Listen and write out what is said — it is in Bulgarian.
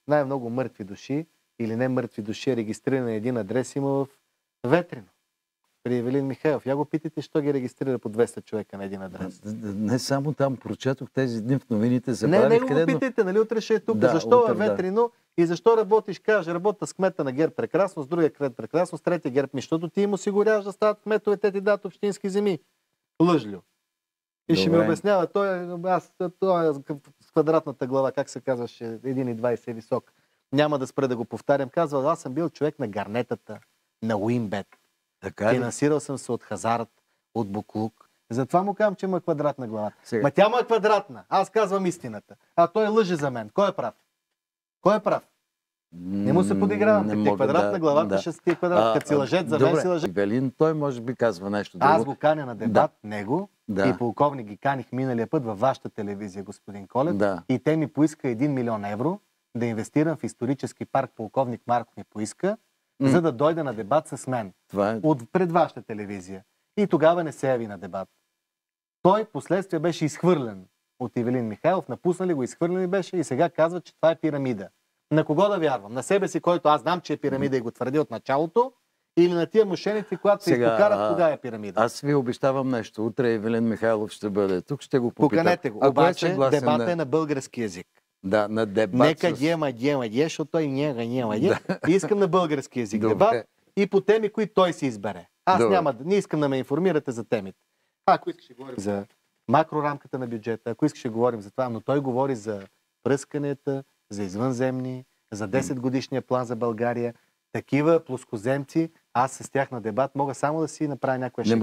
най-много мъртви души или не мъртви души, регистрирани един адрес има в Ветрино. При Ивелин Михайлов. Я го питайте, що ги регистрира по 200 човека на един адрес. Не само там, прочетох тези дни в новините. Не го питайте, нали утре ще е тук. Да, защо утре, във Ветрино и защо работиш? Каже, работя с кмета на ГЕРБ прекрасно, с другия кмет прекрасно, с третия ГЕРБ ми, защото ти им осигуряваш да стават кметове, те ти дадат общински земи. Лъжлю. И ще ми обяснява, той е с квадратната глава, как се казваше, 1,20 е висок. Няма да спра да го повтарям. Казва, аз съм бил човек на гарнетата, на Уинбет. Финансирал съм се от хазарт, от буклук. Затова му казвам, че има квадратна глава. Ма тя му е квадратна. Аз казвам истината. А той лъже за мен. Кой е прав? Кой е прав? Не му се подигравам. Като ти е квадратна главата, ще ти е квадратна. Като си лъжет за мен, си лъжет. Ивелин, той може би казва нещо друго. Аз го каня на дебат, него. И полковник ги каних миналия път във вашата телевизия, господин Колев. И те ми поиска 1 милион евро да инвестирам в исторически парк. Полковник Марков ми поиска, за да дойде на дебат с мен. Пред вашата телевизия. И тогава не се яви на дебат. Той последствие беше изхвърлен от Ивелин Михайлов. Напуснали го, изхвърлен беше и сега казва, че това е пирамида. На кого да вярвам? На себе си, който аз знам, че е пирамида и го твърди от началото, или на тия мошеници, когато се изпокарат, кога е пирамида? Аз ви обещавам нещо. Утре Ивелин Михайлов ще бъде тук, ще го попитам. Поканете го. Обаче дебата е на български язик. Да, на дебат. Нека дема, защото той няма. Искам на български язик дебат и по теми, които той си избере. Аз не искам да ме информирате за темите. Ако искаш да говорим за макрорамката на бюджета, ако искаш да говорим за това, но той говори за пръсканията, за извънземни, за 10 годишния план за България. Такива плоскоземци, аз с тях на дебат мога само да си направя някоя шега.